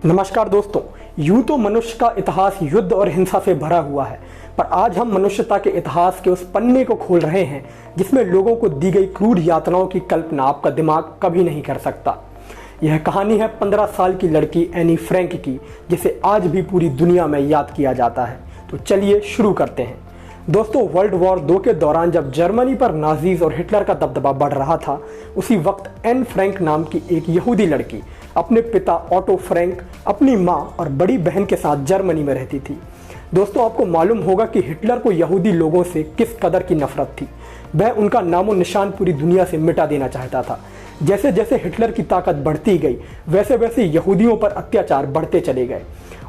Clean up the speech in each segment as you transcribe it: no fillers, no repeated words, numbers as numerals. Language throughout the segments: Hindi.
नमस्कार दोस्तों। यूं तो मनुष्य का इतिहास युद्ध और हिंसा से भरा हुआ है, पर आज हम मनुष्यता के इतिहास के उस पन्ने को खोल रहे हैं जिसमें लोगों को दी गई क्रूर यातनाओं की कल्पना आपका दिमाग कभी नहीं कर सकता। यह कहानी है 15 साल की लड़की एनी फ्रैंक की, जिसे आज भी पूरी दुनिया में याद किया जाता है। तो चलिए शुरू करते हैं। दोस्तों, वर्ल्ड वॉर 2 के दौरान जब जर्मनी पर नाजीज और हिटलर का दबदबा बढ़ रहा था, उसी वक्त एन फ्रैंक नाम की एक यहूदी लड़की अपने पिता ऑटो फ्रैंक, अपनी माँ और बड़ी बहन के साथ जर्मनी में रहती थी। दोस्तों, आपको मालूम होगा कि हिटलर को यहूदी लोगों से किस कदर की नफरत थी। वह उनका नामो निशान पूरी दुनिया से मिटा देना चाहता था। जैसे जैसे हिटलर की ताकत बढ़ती गई, वैसे वैसे यहूदियों पर अत्याचार बढ़ते चले गए।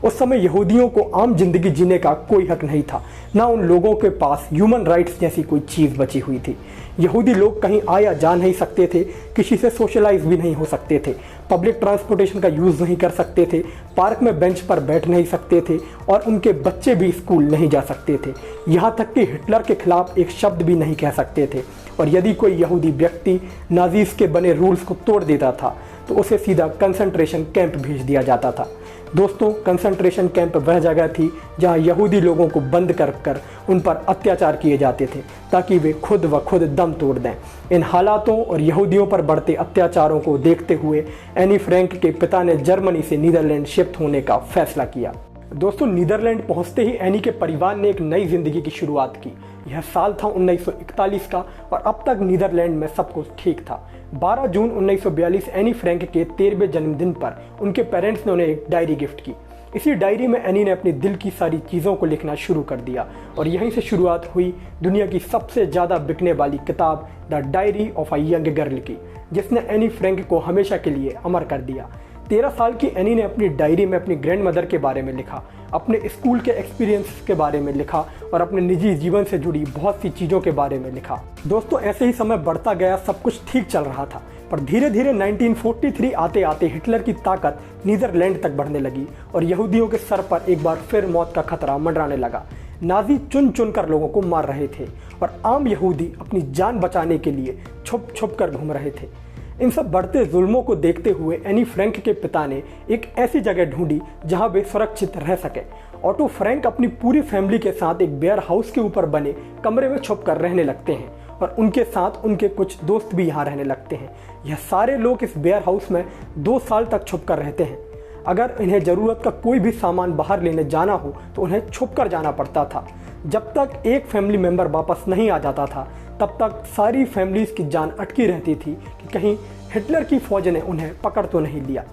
उस समय यहूदियों को आम जिंदगी जीने का कोई हक नहीं था, ना उन लोगों के पास ह्यूमन राइट्स जैसी कोई चीज़ बची हुई थी। यहूदी लोग कहीं आ या जा नहीं सकते थे, किसी से सोशलाइज भी नहीं हो सकते थे, पब्लिक ट्रांसपोर्टेशन का यूज़ नहीं कर सकते थे, पार्क में बेंच पर बैठ नहीं सकते थे और उनके बच्चे भी स्कूल नहीं जा सकते थे। यहाँ तक कि हिटलर के खिलाफ एक शब्द भी नहीं कह सकते थे। और यदि कोई यहूदी व्यक्ति नाजीज के बने रूल्स को तोड़ देता था तो उसे सीधा कंसंट्रेशन कैंप भेज दिया जाता था। दोस्तों, कंसंट्रेशन कैंप वह जगह थी जहां यहूदी लोगों को बंद कर उन पर अत्याचार किए जाते थे ताकि वे खुद व खुद दम तोड़ दें। इन हालातों और यहूदियों पर बढ़ते अत्याचारों को देखते हुए एनी फ्रैंक के पिता ने जर्मनी से नीदरलैंड शिफ्ट होने का फैसला किया। दोस्तों, नीदरलैंड पहुंचते ही एनी के परिवार ने एक नई जिंदगी की शुरुआत की। यह साल था 1941 का और अब तक नीदरलैंड में सब कुछ ठीक था। 12 जून 1942 एनी फ्रैंक के 13वें जन्मदिन पर उनके पेरेंट्स ने उन्हें एक डायरी गिफ्ट की। इसी डायरी में एनी ने अपने दिल की सारी चीज़ों को लिखना शुरू कर दिया और यहीं से शुरुआत हुई दुनिया की सबसे ज़्यादा बिकने वाली किताब the diary of a young girl की, जिसने एनी फ्रैंक को हमेशा के लिए अमर कर दिया। 13 साल की एनी ने अपनी डायरी में अपनी ग्रैंडमदर के बारे में लिखा, अपने स्कूल के एक्सपीरियंस के बारे में लिखा और अपने निजी जीवन से जुड़ी बहुत सी चीज़ों के बारे में लिखा। दोस्तों, ऐसे ही समय बढ़ता गया, सब कुछ ठीक चल रहा था, पर धीरे धीरे 1943 आते आते हिटलर की ताकत नीदरलैंड तक बढ़ने लगी और यहूदियों के सर पर एक बार फिर मौत का खतरा मंडराने लगा। नाजी चुन चुन कर लोगों को मार रहे थे और आम यहूदी अपनी जान बचाने के लिए छुप छुप कर घूम रहे थे। इन सब बढ़ते जुल्मों को देखते हुए एनी फ्रैंक के पिता ने एक ऐसी जगह ढूंढी जहां वे सुरक्षित रह सके। ऑटो फ्रैंक अपनी पूरी फैमिली के साथ एक वेयर हाउस के ऊपर बने कमरे में छुप कर रहने लगते हैं और उनके साथ उनके कुछ दोस्त भी यहाँ रहने लगते हैं। यह सारे लोग इस वेयर हाउस में 2 साल तक छुप कर रहते हैं। अगर इन्हें ज़रूरत का कोई भी सामान बाहर लेने जाना हो तो उन्हें छुप कर जाना पड़ता था। जब तक एक फैमिली मेम्बर वापस नहीं आ जाता था, तब तक सारी फैमिलीज की जान अटकी रहती थी कि कहीं हिटलर की फौज ने उन्हें पकड़ तो नहीं लिया।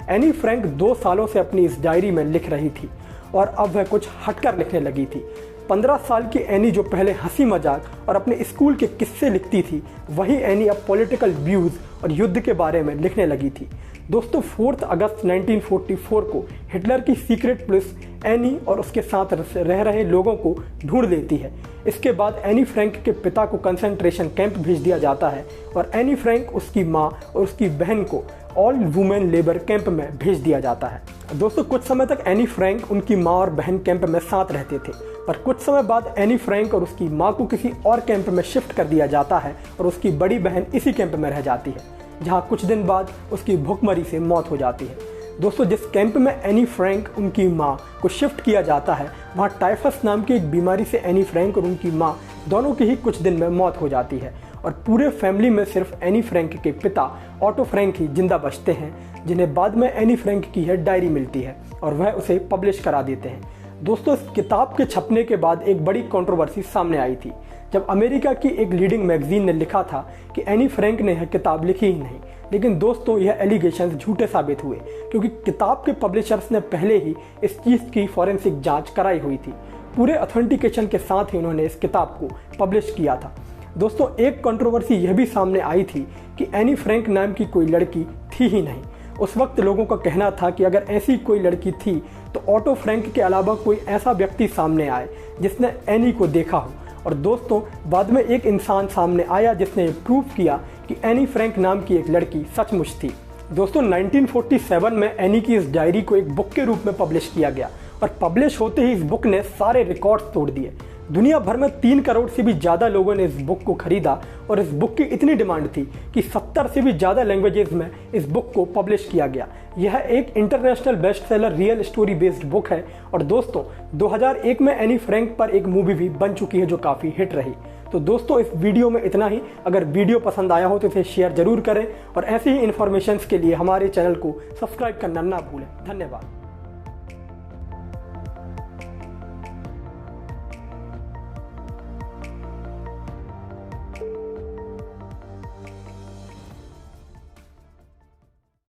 एनी फ्रैंक 2 सालों से अपनी इस डायरी में लिख रही थी और अब वह कुछ हटकर लिखने लगी थी। 15 साल की एनी जो पहले हंसी मजाक और अपने स्कूल के किस्से लिखती थी, वही एनी अब पॉलिटिकल व्यूज़ और युद्ध के बारे में लिखने लगी थी। दोस्तों, 4 अगस्त 1944 को हिटलर की सीक्रेट पुलिस एनी और उसके साथ रह रहे लोगों को ढूंढ लेती है। इसके बाद एनी फ्रैंक के पिता को कंसंट्रेशन कैंप भेज दिया जाता है और एनी फ्रैंक, उसकी माँ और उसकी बहन को ऑल वुमेन लेबर कैंप में भेज दिया जाता है। दोस्तों, कुछ समय तक एनी फ्रैंक, उनकी माँ और बहन कैंप में साथ रहते थे, पर कुछ समय बाद एनी फ्रैंक और उसकी माँ को किसी और कैंप में शिफ्ट कर दिया जाता है और उसकी बड़ी बहन इसी कैंप में रह जाती है, जहाँ कुछ दिन बाद उसकी भूखमरी से मौत हो जाती है। दोस्तों, जिस कैंप में एनी फ्रैंक, उनकी माँ को शिफ्ट किया जाता है, वहाँ टाइफस नाम की एक बीमारी से एनी फ्रैंक और उनकी माँ दोनों की ही कुछ दिन में मौत हो जाती है और पूरे फैमिली में सिर्फ एनी फ्रैंक के पिता ऑटो फ्रैंक ही जिंदा बचते हैं, जिन्हें बाद में एनी फ्रैंक की यह डायरी मिलती है और वह उसे पब्लिश करा देते हैं। दोस्तों, इस किताब के छपने के बाद एक बड़ी कंट्रोवर्सी सामने आई थी जब अमेरिका की एक लीडिंग मैगजीन ने लिखा था कि एनी फ्रैंक ने यह किताब लिखी ही नहीं। लेकिन दोस्तों, यह एलिगेशंस झूठे साबित हुए क्योंकि किताब के पब्लिशर्स ने पहले ही इस चीज़ की फॉरेंसिक जांच कराई हुई थी। पूरे ऑथेंटिकेशन के साथ ही उन्होंने इस किताब को पब्लिश किया था। दोस्तों, एक कंट्रोवर्सी यह भी सामने आई थी कि एनी फ्रैंक नाम की कोई लड़की थी ही नहीं। उस वक्त लोगों का कहना था कि अगर ऐसी कोई लड़की थी तो ऑटो फ्रैंक के अलावा कोई ऐसा व्यक्ति सामने आए जिसने एनी को देखा हो। और दोस्तों, बाद में एक इंसान सामने आया जिसने प्रूव किया कि एनी फ्रैंक नाम की एक लड़की सचमुच थी। दोस्तों, 1947 में एनी की इस डायरी को एक बुक के रूप में पब्लिश किया गया और पब्लिश होते ही इस बुक ने सारे रिकॉर्ड्स तोड़ दिए। दुनिया भर में 3 करोड़ से भी ज़्यादा लोगों ने इस बुक को खरीदा और इस बुक की इतनी डिमांड थी कि 70 से भी ज़्यादा लैंग्वेजेस में इस बुक को पब्लिश किया गया। यह एक international best seller real story based book है और दोस्तों 2001 में एनी फ्रैंक पर एक मूवी भी बन चुकी है जो काफ़ी हिट रही। तो दोस्तों इस वीडियो में इतना ही। अगर वीडियो पसंद आया हो तो इसे शेयर जरूर करें और ऐसी ही इन्फॉर्मेशंस के लिए हमारे चैनल को सब्सक्राइब करना ना भूलें। धन्यवाद।